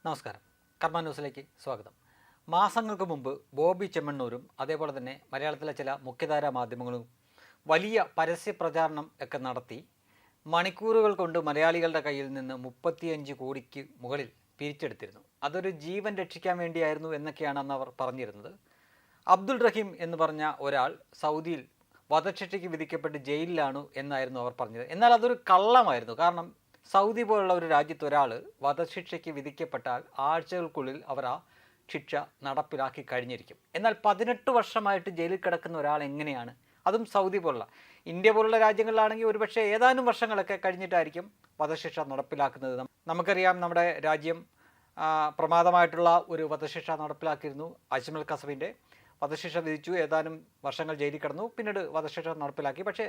നമസ്കാരം. കർമ്മ ന്യൂസിലേക്ക് സ്വാഗതം. മാസങ്ങൾക്ക് മുമ്പ് ബോബി ചെമ്മണ്ണൂരും അതേപോലെ തന്നെ മലയാളത്തിലെ ചില മുഖ്യധാരാ മാധ്യമങ്ങളും വലിയ പരസ്യ പ്രചാരണം ഒക്കെ നടത്തി മണിക്കൂറുകൾ കൊണ്ട് മലയാളികളുടെ കയ്യിൽ നിന്ന് 35 കോടിക്ക് മുകളിൽ പിരിച്ചെടുത്തിരുന്നു. അതൊരു ജീവൻ രക്ഷിക്കാൻ വേണ്ടിയായിരുന്നു എന്നൊക്കെയാണ് അന്ന് അവർ പറഞ്ഞിരുന്നത്. അബ്ദുൾ റഹീം എന്ന് പറഞ്ഞ ഒരാൾ സൗദിയിൽ വധശിക്ഷയ്ക്ക് വിധിക്കപ്പെട്ട് ജയിലിലാണ് എന്നായിരുന്നു അവർ പറഞ്ഞത്. എന്നാൽ അതൊരു കള്ളമായിരുന്നു. കാരണം സൗദി പോലുള്ള ഒരു രാജ്യത്ത് ഒരാൾ വധശിക്ഷയ്ക്ക് വിധിക്കപ്പെട്ടാൽ ആഴ്ചകൾക്കുള്ളിൽ അവർ ആ ശിക്ഷ നടപ്പിലാക്കി കഴിഞ്ഞിരിക്കും. എന്നാൽ 18 വർഷമായിട്ട് ജയിലിൽ കിടക്കുന്ന ഒരാൾ എങ്ങനെയാണ്, അതും സൗദി പോലുള്ള, ഇന്ത്യ പോലുള്ള രാജ്യങ്ങളിലാണെങ്കിൽ ഒരുപക്ഷെ ഏതാനും വർഷങ്ങളൊക്കെ കഴിഞ്ഞിട്ടായിരിക്കും വധശിക്ഷ നടപ്പിലാക്കുന്നത്. നമുക്കറിയാം, നമ്മുടെ രാജ്യം പ്രമാദമായിട്ടുള്ള ഒരു വധശിക്ഷ നടപ്പിലാക്കിയിരുന്നു. അജ്മൽ കസബിൻ്റെ വധശിക്ഷ വിധിച്ചു, ഏതാനും വർഷങ്ങൾ ജയിലിൽ കിടന്നു, പിന്നീട് വധശിക്ഷ നടപ്പിലാക്കി. പക്ഷേ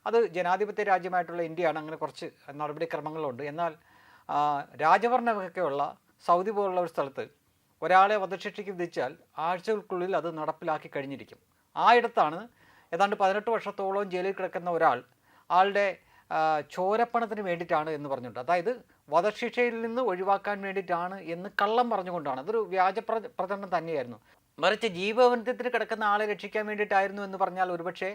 അത് ജനാധിപത്യ രാജ്യമായിട്ടുള്ള ഇന്ത്യയാണ്, അങ്ങനെ കുറച്ച് നടപടിക്രമങ്ങളുണ്ട്. എന്നാൽ രാജഭരണമൊക്കെയുള്ള സൗദി പോലുള്ള ഒരു സ്ഥലത്ത് ഒരാളെ വധശിക്ഷയ്ക്ക് വിധിച്ചാൽ ആഴ്ചകൾക്കുള്ളിൽ അത് നടപ്പിലാക്കി കഴിഞ്ഞിരിക്കും. ആ ഇടത്താണ് ഏതാണ്ട് 18 വർഷത്തോളം ജയിലിൽ കിടക്കുന്ന ഒരാൾ ആളുടെ ചോരപ്പണത്തിന് വേണ്ടിയിട്ടാണ് എന്ന് പറഞ്ഞിട്ടുണ്ട്. അതായത് വധശിക്ഷയിൽ നിന്ന് ഒഴിവാക്കാൻ വേണ്ടിയിട്ടാണ് എന്ന് കള്ളം പറഞ്ഞുകൊണ്ടാണ്. അതൊരു വ്യാജ പ്രചരണം തന്നെയായിരുന്നു. മറിച്ച് ജീവബന്ധത്തിന് കിടക്കുന്ന ആളെ രക്ഷിക്കാൻ വേണ്ടിയിട്ടായിരുന്നു എന്ന് പറഞ്ഞാൽ ഒരുപക്ഷെ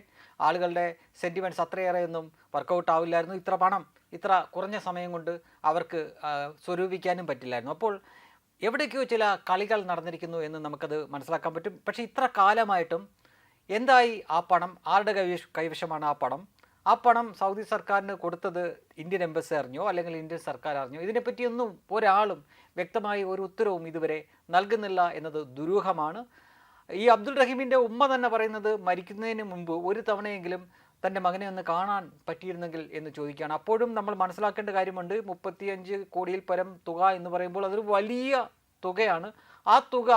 ആളുകളുടെ സെൻറ്റിമെൻറ്റ്സ് അത്രയേറെയൊന്നും വർക്കൗട്ട് ആവില്ലായിരുന്നു. ഇത്ര പണം ഇത്ര കുറഞ്ഞ സമയം കൊണ്ട് അവർക്ക് സ്വരൂപിക്കാനും പറ്റില്ലായിരുന്നു. അപ്പോൾ എവിടേക്കോ ചില കളികൾ നടന്നിരിക്കുന്നു എന്ന് നമുക്കത് മനസ്സിലാക്കാൻ പറ്റും. പക്ഷേ ഇത്ര കാലമായിട്ടും എന്തായി ആ പണം? ആരുടെ കൈവശമാണ് ആ പണം സൗദി സർക്കാരിന് കൊടുത്തത് ഇന്ത്യൻ എംബസി അറിഞ്ഞോ അല്ലെങ്കിൽ ഇന്ത്യൻ സർക്കാർ അറിഞ്ഞോ? ഇതിനെപ്പറ്റിയൊന്നും ഒരാളും വ്യക്തമായി ഒരു ഉത്തരവും ഇതുവരെ നൽകുന്നില്ല എന്നത് ദുരൂഹമാണ്. ഈ അബ്ദുൾ റഹീമിൻ്റെ ഉമ്മ തന്നെ പറയുന്നത് മരിക്കുന്നതിന് മുമ്പ് ഒരു തവണയെങ്കിലും തൻ്റെ മകനെ ഒന്ന് കാണാൻ പറ്റിയിരുന്നെങ്കിൽ എന്ന് ചോദിക്കുകയാണ്. അപ്പോഴും നമ്മൾ മനസ്സിലാക്കേണ്ട കാര്യമുണ്ട്, 35 കോടിയിൽ പരം തുക എന്ന് പറയുമ്പോൾ അതൊരു വലിയ തുകയാണ്. ആ തുക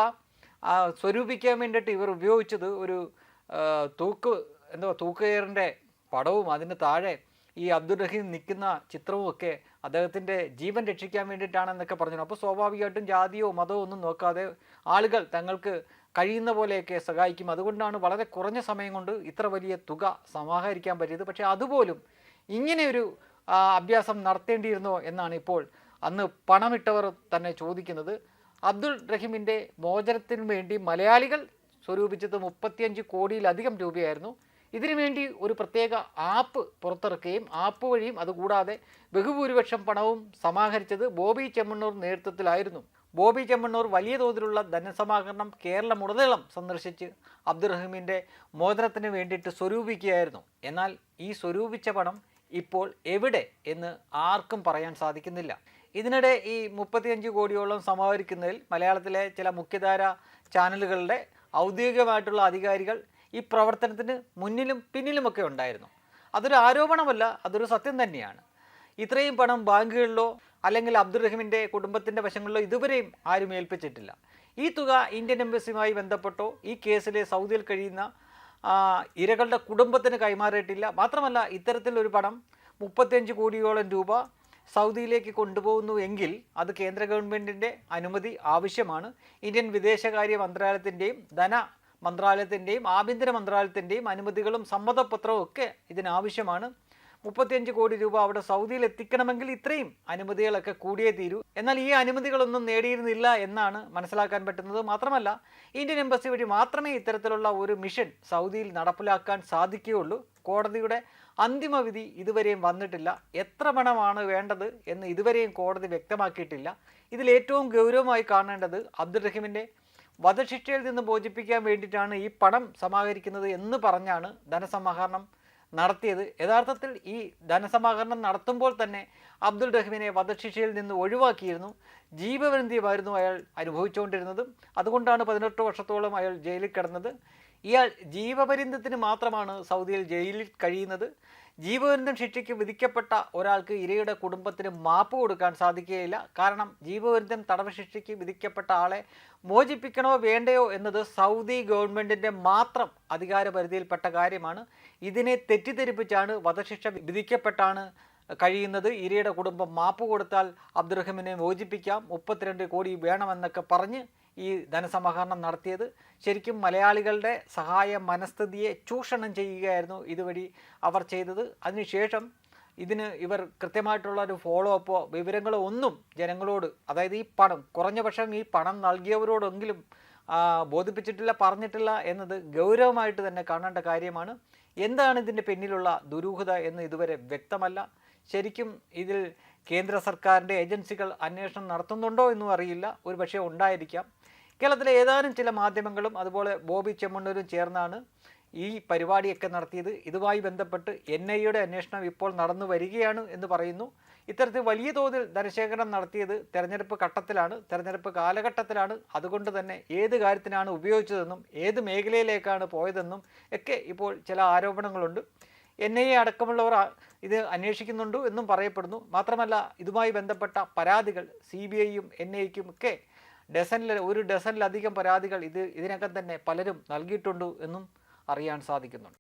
സ്വരൂപിക്കാൻ വേണ്ടിയിട്ട് ഇവർ ഉപയോഗിച്ചത് ഒരു തൂക്കുകയറിൻ്റെ പടവും അതിന് താഴെ ഈ അബ്ദുൾ റഹീം നിൽക്കുന്ന ചിത്രവും ഒക്കെ അദ്ദേഹത്തിൻ്റെ ജീവൻ രക്ഷിക്കാൻ വേണ്ടിയിട്ടാണെന്നൊക്കെ പറഞ്ഞു. അപ്പോൾ സ്വാഭാവികമായിട്ടും ജാതിയോ മതമോ ഒന്നും നോക്കാതെ ആളുകൾ തങ്ങൾക്ക് കഴിയുന്ന പോലെയൊക്കെ സഹായിക്കും. അതുകൊണ്ടാണ് വളരെ കുറഞ്ഞ സമയം കൊണ്ട് ഇത്ര വലിയ തുക സമാഹരിക്കാൻ പറ്റിയത്. പക്ഷേ അതുപോലും ഇങ്ങനെയൊരു അഭ്യാസം നടത്തേണ്ടിയിരുന്നോ എന്നാണ് ഇപ്പോൾ അന്ന് പണമിട്ടവർ തന്നെ ചോദിക്കുന്നത്. അബ്ദുൾ റഹീമിൻ്റെ മോചനത്തിന് വേണ്ടി മലയാളികൾ സ്വരൂപിച്ചത് 35 കോടിയിലധികം രൂപയായിരുന്നു. ഇതിനുവേണ്ടി ഒരു പ്രത്യേക ആപ്പ് പുറത്തിറക്കുകയും ആപ്പ് വഴിയും അതുകൂടാതെ ബഹുഭൂരിപക്ഷം പണവും സമാഹരിച്ചത് ബോബി ചെമ്മണ്ണൂർ നേതൃത്വത്തിലായിരുന്നു. ബോബി ചെമ്മണ്ണൂർ വലിയ തോതിലുള്ള ധനസമാഹരണം കേരളമുടനീളം സന്ദർശിച്ച് അബ്ദുൾ റഹീമിൻ്റെ മോചനത്തിന് വേണ്ടിയിട്ട് സ്വരൂപിക്കുകയായിരുന്നു. എന്നാൽ ഈ സ്വരൂപിച്ച പണം ഇപ്പോൾ എവിടെ എന്ന് ആർക്കും പറയാൻ സാധിക്കുന്നില്ല. ഇതിനിടെ ഈ 35 കോടിയോളം സമാഹരിക്കുന്നതിൽ മലയാളത്തിലെ ചില മുഖ്യധാര ചാനലുകളുടെ ഔദ്യോഗികമായിട്ടുള്ള അധികാരികൾ ഈ പ്രവർത്തനത്തിന് മുന്നിലും പിന്നിലുമൊക്കെ ഉണ്ടായിരുന്നു. അതൊരു ആരോപണമല്ല, അതൊരു സത്യം തന്നെയാണ്. ഇത്രയും പണം ബാങ്കുകളിലോ അല്ലെങ്കിൽ അബ്ദുൾ റഹീമിൻ്റെ കുടുംബത്തിൻ്റെ വശങ്ങളിലോ ഇതുവരെയും ആരും ഏൽപ്പിച്ചിട്ടില്ല. ഈ തുക ഇന്ത്യൻ എംബസിയുമായി ബന്ധപ്പെട്ടോ ഈ കേസിലെ സൗദിയിൽ കഴിയുന്ന ഇരകളുടെ കുടുംബത്തിന് കൈമാറിയിട്ടില്ല. മാത്രമല്ല, ഇത്തരത്തിലൊരു പണം 35 കോടിയോളം രൂപ സൗദിയിലേക്ക് കൊണ്ടുപോകുന്നു എങ്കിൽ അത് കേന്ദ്ര ഗവൺമെൻറ്റിൻ്റെ അനുമതി ആവശ്യമാണ്. ഇന്ത്യൻ വിദേശകാര്യ മന്ത്രാലയത്തിൻ്റെയും ധന മന്ത്രാലയത്തിൻ്റെയും ആഭ്യന്തര മന്ത്രാലയത്തിൻ്റെയും അനുമതികളും സമ്മതപത്രവും ഒക്കെ ഇതിനാവശ്യമാണ്. 35 കോടി രൂപ അവിടെ സൗദിയിൽ എത്തിക്കണമെങ്കിൽ ഇത്രയും അനുമതികളൊക്കെ കൂടിയേ തീരൂ. എന്നാൽ ഈ അനുമതികളൊന്നും നേടിയിരുന്നില്ല എന്നാണ് മനസ്സിലാക്കാൻ പറ്റുന്നത്. മാത്രമല്ല, ഇന്ത്യൻ എംബസി വഴി മാത്രമേ ഇത്തരത്തിലുള്ള ഒരു മിഷൻ സൗദിയിൽ നടപ്പിലാക്കാൻ സാധിക്കുകയുള്ളൂ. കോടതിയുടെ അന്തിമ വിധി ഇതുവരെയും വന്നിട്ടില്ല. എത്ര പണമാണ് വേണ്ടത് എന്ന് ഇതുവരെയും കോടതി വ്യക്തമാക്കിയിട്ടില്ല. ഇതിലേറ്റവും ഗൗരവമായി കാണേണ്ടത് അബ്ദുൾ റഹീമിൻ്റെ വധശിക്ഷയിൽ നിന്ന് മോചിപ്പിക്കാൻ വേണ്ടിയിട്ടാണ് ഈ പണം സമാഹരിക്കുന്നത് എന്ന് പറഞ്ഞാണ് ധനസമാഹരണം നടത്തിയത്. യഥാർത്ഥത്തിൽ ഈ ധനസമാഹരണം നടത്തുമ്പോൾ തന്നെ അബ്ദുൾ റഹീമിനെ വധശിക്ഷയിൽ നിന്ന് ഒഴിവാക്കിയിരുന്നു. ജീവപര്യന്തമായിരുന്നു അയാൾ അനുഭവിച്ചുകൊണ്ടിരുന്നതും. അതുകൊണ്ടാണ് 18 വർഷത്തോളം അയാൾ ജയിലിൽ കിടന്നത്. ഇയാൾ ജീവപര്യന്തത്തിന് മാത്രമാണ് സൗദിയിൽ ജയിലിൽ കഴിയുന്നത്. ജീവപര്യന്തം ശിക്ഷയ്ക്ക് വിധിക്കപ്പെട്ട ഒരാൾക്ക് ഇരയുടെ കുടുംബത്തിന് മാപ്പ് കൊടുക്കാൻ സാധിക്കുകയില്ല. കാരണം ജീവപര്യന്തം തടവ് ശിക്ഷയ്ക്ക് വിധിക്കപ്പെട്ട ആളെ മോചിപ്പിക്കണോ വേണ്ടയോ എന്നത് സൗദി ഗവൺമെൻറ്റിൻ്റെ മാത്രം അധികാരപരിധിയിൽപ്പെട്ട കാര്യമാണ്. ഇതിനെ തെറ്റിദ്ധരിപ്പിച്ചാണ് വധശിക്ഷ വിധിക്കപ്പെട്ടാണ് കഴിയുന്നത്, ഇരയുടെ കുടുംബം മാപ്പ് കൊടുത്താൽ അബ്ദുൾ റഹീമിനെ മോചിപ്പിക്കാം, 32 കോടി വേണമെന്നൊക്കെ പറഞ്ഞ് ഈ ധനസമാഹരണം നടത്തിയത്. ശരിക്കും മലയാളികളുടെ സഹായ മനസ്ഥിതിയെ ചൂഷണം ചെയ്യുകയായിരുന്നു ഇതുവഴി അവർ ചെയ്തത്. അതിനുശേഷം ഇതിന് ഇവർ കൃത്യമായിട്ടുള്ള ഒരു ഫോളോ അപ്പോ വിവരങ്ങളോ ഒന്നും ജനങ്ങളോട്, അതായത് ഈ പണം കുറഞ്ഞ പക്ഷം ഈ പണം നൽകിയവരോടെങ്കിലും ബോധിപ്പിച്ചിട്ടില്ല, പറഞ്ഞിട്ടില്ല എന്നത് ഗൗരവമായിട്ട് തന്നെ കാണേണ്ട കാര്യമാണ്. എന്താണ് ഇതിൻ്റെ പിന്നിലുള്ള ദുരൂഹത എന്ന് ഇതുവരെ വ്യക്തമല്ല. ശരിക്കും ഇതിൽ കേന്ദ്ര സർക്കാരിൻ്റെ ഏജൻസികൾ അന്വേഷണം നടത്തുന്നുണ്ടോ എന്നും അറിയില്ല. ഒരു പക്ഷേ ഉണ്ടായിരിക്കാം. കേരളത്തിലെ ഏതാനും ചില മാധ്യമങ്ങളും അതുപോലെ ബോബി ചെമ്മണ്ണൂരും ചേർന്നാണ് ഈ പരിപാടിയൊക്കെ നടത്തിയത്. ഇതുമായി ബന്ധപ്പെട്ട് NIA അന്വേഷണം ഇപ്പോൾ നടന്നു വരികയാണ് എന്ന് പറയുന്നു. ഇത്തരത്തിൽ വലിയ തോതിൽ ധനശേഖരണം നടത്തിയത് തെരഞ്ഞെടുപ്പ് ഘട്ടത്തിലാണ്, തെരഞ്ഞെടുപ്പ് കാലഘട്ടത്തിലാണ്. അതുകൊണ്ട് തന്നെ ഏത് കാര്യത്തിനാണ് ഉപയോഗിച്ചതെന്നും ഏത് മേഖലയിലേക്കാണ് പോയതെന്നും ഒക്കെ ഇപ്പോൾ ചില ആരോപണങ്ങളുണ്ട്. NIA അടക്കമുള്ളവർ ഇത് അന്വേഷിക്കുന്നുണ്ട് എന്നും പറയപ്പെടുന്നു. മാത്രമല്ല ഇതുമായി ബന്ധപ്പെട്ട പരാതികൾ CBIയും NIAയ്ക്കും ഒക്കെ ഒരു ഡസനിലധികം പരാതികൾ ഇതിനകം തന്നെ പലരും നൽകിയിട്ടുണ്ട് എന്നും അറിയാൻ സാധിക്കുന്നുണ്ട്.